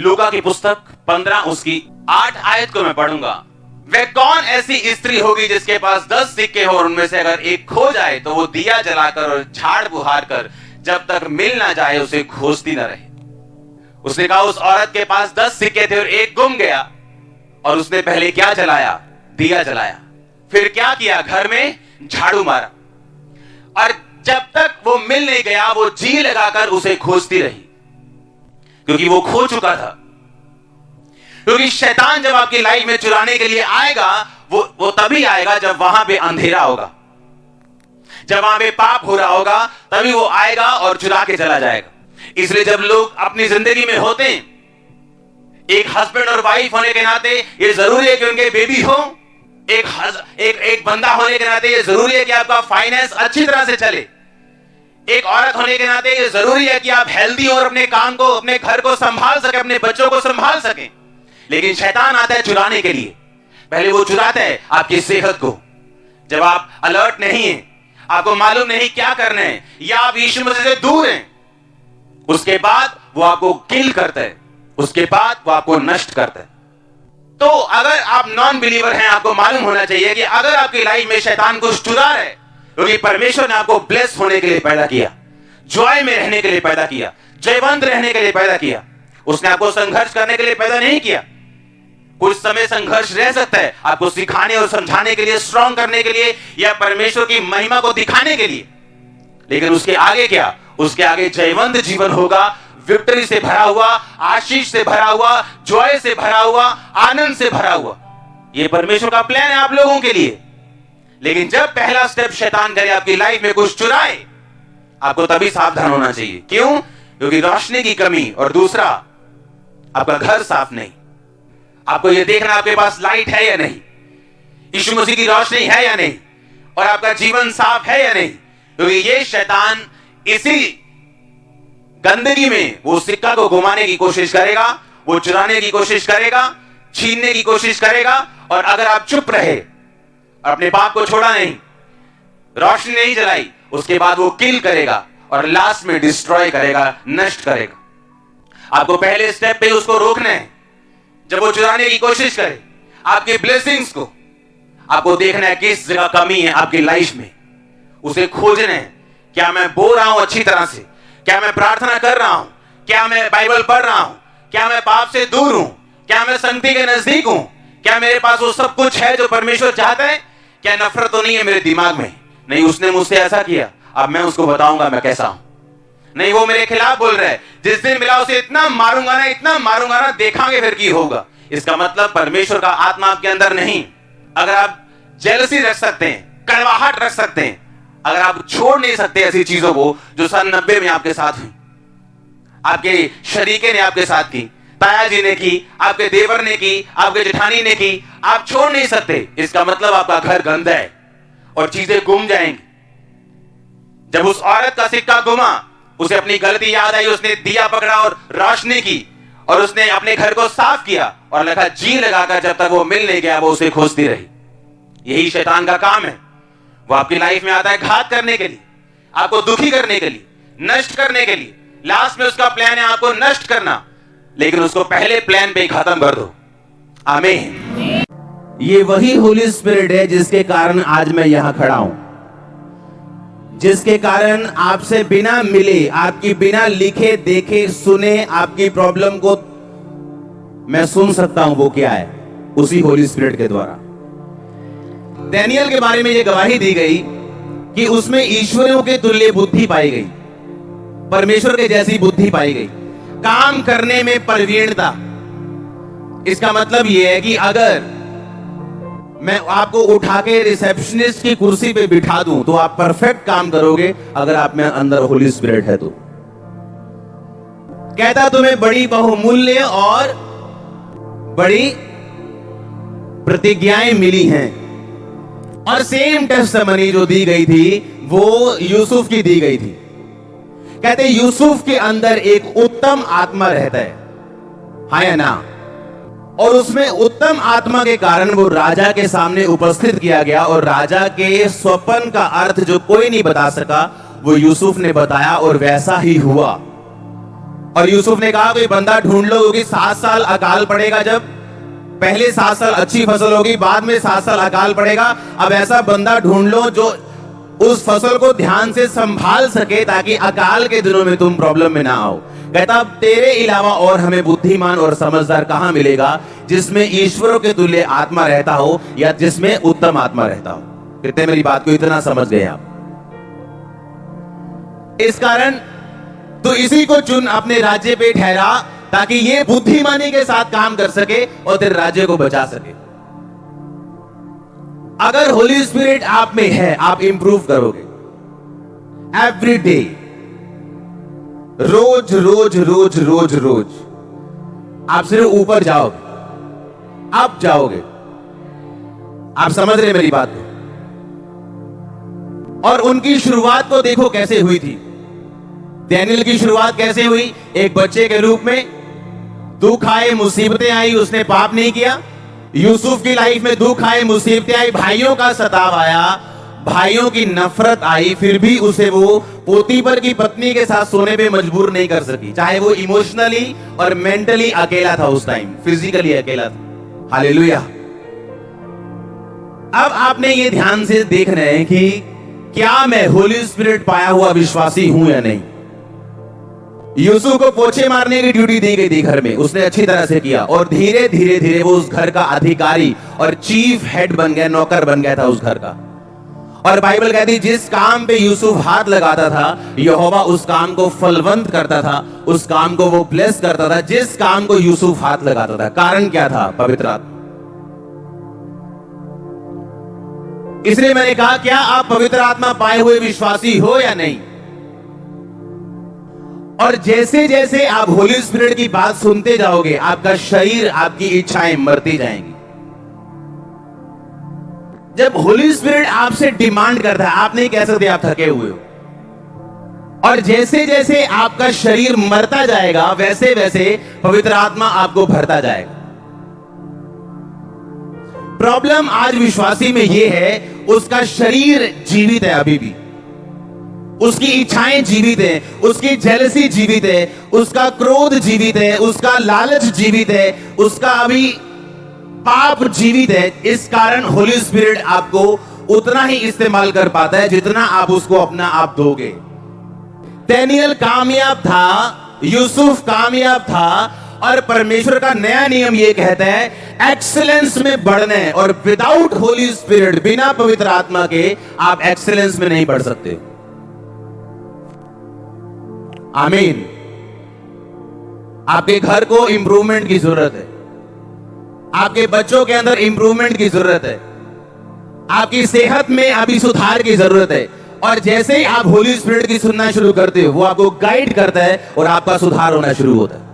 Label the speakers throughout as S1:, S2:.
S1: लूका की पुस्तक 15 उसकी 8 आयत को मैं पढ़ूंगा। वह कौन ऐसी स्त्री होगी जिसके पास 10 सिक्के हो और उनमें से अगर एक खो जाए तो वो दिया जलाकर और झाड़ बुहार कर जब तक मिल ना जाए उसे खोजती न रहे। उसने कहा उस औरत के पास 10 सिक्के थे और एक गुम गया, और उसने पहले क्या जलाया? दिया जलाया। फिर क्या किया? घर में झाड़ू मारा, और जब तक वो मिल नहीं गया वो जी लगाकर उसे खोजती रही, क्योंकि वो खो चुका था। क्योंकि शैतान जब आपकी लाइफ में चुराने के लिए आएगा, वो तभी आएगा जब वहां पे अंधेरा होगा, जब वहां पे पाप हो रहा होगा, तभी वो आएगा और चुरा के चला जाएगा। इसलिए जब लोग अपनी जिंदगी में होते हैं, एक हस्बैंड और वाइफ होने के नाते ये जरूरी है कि उनके बेबी हो, एक बंदा होने के नाते ये जरूरी है कि आपका फाइनेंस अच्छी तरह से चले, एक औरत होने के नाते ये जरूरी है कि आप हेल्दी और अपने काम को, अपने घर को संभाल सके, अपने बच्चों को संभाल सके। लेकिन शैतान आता है चुराने के लिए। पहले वो चुराता है आपकी सेहत को। जब आप अलर्ट नहीं है, आपको मालूम नहीं क्या करना है, या आप यीशु मसीह से दूर हैं, उसके बाद वो आपको किल करता है, उसके बाद वो आपको नष्ट करता है। तो अगर आप नॉन बिलीवर हैं, आपको मालूम होना चाहिए कि अगर आपकी लाइफ में शैतान कुछ चुरा रहा है, क्योंकि परमेश्वर ने आपको ब्लेस होने के लिए पैदा किया, जॉय में रहने के लिए पैदा किया, जयवंत रहने के लिए पैदा किया। उसने आपको संघर्ष करने के लिए पैदा नहीं किया। कुछ समय संघर्ष रह सकता है, आपको सिखाने और समझाने के लिए, स्ट्रॉन्ग करने के लिए, या परमेश्वर की महिमा को दिखाने के लिए। लेकिन उसके आगे क्या? उसके आगे जयवंत जीवन होगा, विक्ट्री से भरा हुआ, आशीष से भरा हुआ, जॉय से भरा हुआ, आनंद से भरा हुआ। यह परमेश्वर का प्लान है आप लोगों के लिए। लेकिन जब पहला स्टेप शैतान करे आपकी लाइफ में कुछ चुराए, आपको तभी सावधान होना चाहिए। क्यों? क्योंकि रोशनी की कमी, और दूसरा आपका घर साफ नहीं। आपको यह देखना आपके पास लाइट है या नहीं, यीशु मसीह की रोशनी है या नहीं, और आपका जीवन साफ है या नहीं। क्योंकि ये शैतान इसी गंदगी में वो सिक्का को घुमाने की कोशिश करेगा, वो चुराने की कोशिश करेगा, छीनने की कोशिश करेगा। और अगर आप चुप रहे, अपने पाप को छोड़ा नहीं, रोशनी नहीं जलाई, उसके बाद वो किल करेगा और लास्ट में डिस्ट्रॉय करेगा, नष्ट करेगा। आपको पहले स्टेप पे उसको रोकना है। जब वो चुराने की कोशिश करे आपके ब्लेसिंग्स को, आपको देखना है किस जगह कमी है आपकी लाइफ में, उसे खोजना है। क्या मैं बोल रहा हूं अच्छी तरह से? क्या मैं प्रार्थना कर रहा हूं? क्या मैं बाइबल पढ़ रहा हूं? क्या मैं पाप से दूर हूं? क्या मैं संगति के नजदीक हूं? क्या मेरे पास वो सब कुछ है जो परमेश्वर चाहता है? क्या नफरत तो नहीं है मेरे दिमाग में? नहीं, उसने मुझसे ऐसा किया, अब मैं उसको बताऊंगा मैं कैसा हूं। नहीं, वो मेरे खिलाफ बोल रहा है, जिस दिन मिला उसे इतना मारूंगा ना, इतना मारूंगा ना, देखांगे फिर की होगा। इसका मतलब परमेश्वर का आत्मा आपके अंदर नहीं। अगर आप जेलसी रख सकते हैं, कड़वाहट रख सकते हैं, अगर आप छोड़ नहीं सकते ऐसी चीजों को जो सन 90 में आपके साथ हुई, आपके शरीके ने आपके साथ की, ताया जी ने की, आपके देवर ने की, आपके जेठानी ने की, आप छोड़ नहीं सकते। इसका मतलब आपका घर गंदा है और चीजें गुम जाएंगी। जब उस औरत का सिक्का गुमा, उसे अपनी गलती याद आई, उसने दिया पकड़ा और रोशनी की, और उसने अपने घर को साफ किया और लगा जी लगाकर जब तक वो मिल नहीं गया वो उसे खोजती रही। यही शैतान का काम है। वो आपकी लाइफ में आता है घात करने के लिए, आपको दुखी करने के लिए, नष्ट करने के लिए। लास्ट में उसका प्लान है आपको नष्ट करना, लेकिन उसको पहले प्लान पे ही खत्म कर दो। आमीन।
S2: ये वही होली स्पिरिट है जिसके कारण आज मैं यहां खड़ा हूं, जिसके कारण आपसे बिना मिले, आपकी बिना लिखे देखे सुने आपकी प्रॉब्लम को मैं सुन सकता हूं। वो क्या है? उसी होली स्पिरिट के द्वारा। डैनियल के बारे में यह गवाही दी गई कि उसमें ईश्वरों के तुल्य बुद्धि पाई गई, परमेश्वर के जैसी बुद्धि पाई गई, काम करने में प्रवीणता। इसका मतलब यह है कि अगर मैं आपको उठा के रिसेप्शनिस्ट की कुर्सी पे बिठा दूं तो आप परफेक्ट काम करोगे, अगर आप में अंदर होली स्पिरिट है तो। कहता तुम्हें बड़ी बहुमूल्य और बड़ी प्रतिज्ञाएं मिली हैं, और सेम टेस्टिमनी जो दी गई थी वो यूसुफ की दी गई थी। कहते यूसुफ के अंदर एक उत्तम आत्मा रहता है, हाँ या ना? और उसमें उत्तम आत्मा के कारण वो राजा के सामने उपस्थित किया गया, और राजा के स्वप्न का अर्थ जो कोई नहीं बता सका वो यूसुफ ने बताया, और वैसा ही हुआ। और यूसुफ ने कहा कोई बंदा ढूंढ लो, क्योंकि 7 साल अकाल पड़ेगा। जब पहले 7 साल अच्छी फसल होगी, बाद में 7 साल अकाल पड़ेगा। अब ऐसा बंदा ढूंढ लो जो उस फसल को ध्यान से संभाल सके, ताकि अकाल के दिनों में तुम प्रॉब्लम में ना आओ। कहता अब तेरे अलावा और हमें बुद्धिमान और समझदार कहां मिलेगा, जिसमें ईश्वरों के तुल्य आत्मा रहता हो या जिसमें उत्तम आत्मा रहता हो। कितने मेरी बात को इतना समझ गए आप? इस कारण तो इसी को चुन, अपने राज्य पे ठहरा, ताकि ये बुद्धिमानी के साथ काम कर सके और तेरे राज्य को बचा सके। अगर होली स्पिरिट आप में है, आप इंप्रूव करोगे एवरी डे, रोज रोज रोज रोज रोज आप सिर्फ ऊपर जाओगे, आप जाओगे। आप समझ रहे मेरी बात को? और उनकी शुरुआत को देखो कैसे हुई थी। डैनियल की शुरुआत कैसे हुई? एक बच्चे के रूप में, दुख आए, मुसीबतें आई, उसने पाप नहीं किया। यूसुफ की लाइफ में दुख आए, मुसीबतें आई, भाइयों का सताव आया, भाइयों की नफरत आई, फिर भी उसे वो पोतीफर की पत्नी के साथ सोने पे मजबूर नहीं कर सकी, चाहे वो इमोशनली और मेंटली अकेला था उस टाइम, फिजिकली अकेला था। हालेलुया। अब आपने ये ध्यान से देखना है कि क्या मैं होली स्पिरिट पाया हुआ विश्वासी हूं या नहीं। यूसुफ को पोछे मारने की ड्यूटी दी गई थी घर में, उसने अच्छी तरह से किया, और धीरे धीरे धीरे वो उस घर का अधिकारी और चीफ हेड बन गया, नौकर बन गया था उस घर का। और बाइबल कहती जिस काम पे यूसुफ हाथ लगाता था, यहोवा उस काम को फलवंत करता था, उस काम को वो ब्लेस करता था, जिस काम को यूसुफ हाथ लगाता था। कारण क्या था? पवित्र आत्मा। इसलिए मैंने कहा क्या आप पवित्र आत्मा पाए हुए विश्वासी हो या नहीं। और जैसे जैसे आप होली स्पिरिट की बात सुनते जाओगे, आपका शरीर, आपकी इच्छाएं मरती जाएंगी। जब होली स्पिरिट आपसे डिमांड करता है, आप नहीं कह सकते आप थके हुए हो। और जैसे जैसे आपका शरीर मरता जाएगा, वैसे वैसे पवित्र आत्मा आपको भरता जाएगा। प्रॉब्लम आज विश्वासी में यह है, उसका शरीर जीवित है अभी भी, उसकी इच्छाएं जीवित है, उसकी जेलसी जीवित है, उसका क्रोध जीवित है, उसका लालच जीवित है, उसका अभी पाप जीवित है। इस कारण होली स्पिरिट आपको उतना ही इस्तेमाल कर पाता है जितना आप उसको अपना आप दोगे। डैनियल कामयाब था, यूसुफ कामयाब था, और परमेश्वर का नया नियम यह कहता है एक्सीलेंस में बढ़ने, और विदाउट होली स्पिरिट, बिना पवित्र आत्मा के आप एक्सीलेंस में नहीं बढ़ सकते। आमीन। आपके घर को इंप्रूवमेंट की जरूरत है, आपके बच्चों के अंदर इंप्रूवमेंट की जरूरत है, आपकी सेहत में अभी सुधार की जरूरत है। और जैसे ही आप होली स्पिरिट की सुनना शुरू करते हो, वो आपको गाइड करता है और आपका सुधार होना शुरू होता है।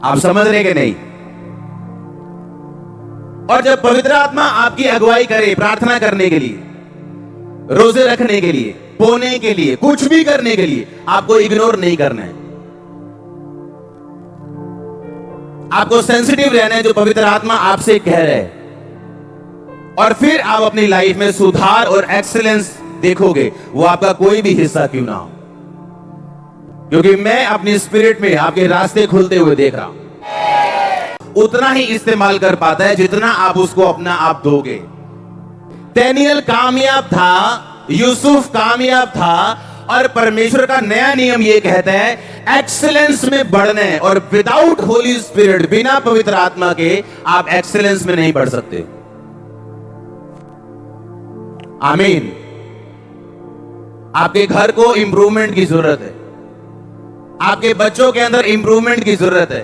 S2: आप समझ रहे कि नहीं? और जब पवित्र आत्मा आपकी अगुवाई करे प्रार्थना करने के लिए, रोजे रखने के लिए, बोने के लिए, कुछ भी करने के लिए, आपको इग्नोर नहीं करना है। आपको सेंसिटिव रहना है जो पवित्र आत्मा आपसे कह रहा है, और फिर आप अपनी लाइफ में सुधार और एक्सीलेंस देखोगे, वो आपका कोई भी हिस्सा क्यों ना हो। क्योंकि मैं अपनी स्पिरिट में आपके रास्ते खुलते हुए देख रहा हूं। उतना ही इस्तेमाल कर पाता है जितना आप उसको अपना आप दोगे। डैनियल कामयाब था, यूसुफ कामयाब था, और परमेश्वर का नया नियम यह कहता है एक्सीलेंस में बढ़ने, और विदाउट होली स्पिरिट, बिना पवित्र आत्मा के आप एक्सीलेंस में नहीं बढ़ सकते। आमीन। आपके घर को इंप्रूवमेंट की जरूरत है, आपके बच्चों के अंदर इंप्रूवमेंट की जरूरत है,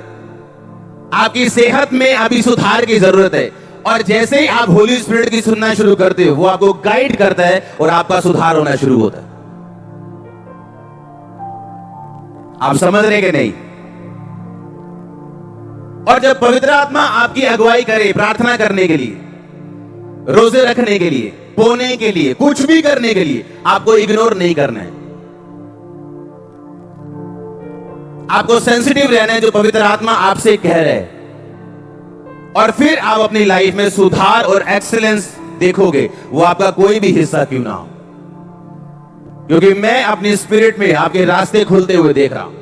S2: आपकी सेहत में अभी सुधार की जरूरत है। और जैसे ही आप होली स्पिरिट की सुनना शुरू करते हो, वो आपको गाइड करता है और आपका सुधार होना शुरू होता है। आप समझ रहे कि नहीं? और जब पवित्र आत्मा आपकी अगुवाई करे प्रार्थना करने के लिए, रोजे रखने के लिए, बोने के लिए, कुछ भी करने के लिए, आपको इग्नोर नहीं करना है। आपको सेंसिटिव रहना है जो पवित्र आत्मा आपसे कह रहा है, और फिर आप अपनी लाइफ में सुधार और एक्सीलेंस देखोगे, वो आपका कोई भी हिस्सा क्यों ना हो। क्योंकि मैं अपनी स्पिरिट में आपके रास्ते खुलते हुए देख रहा हूं।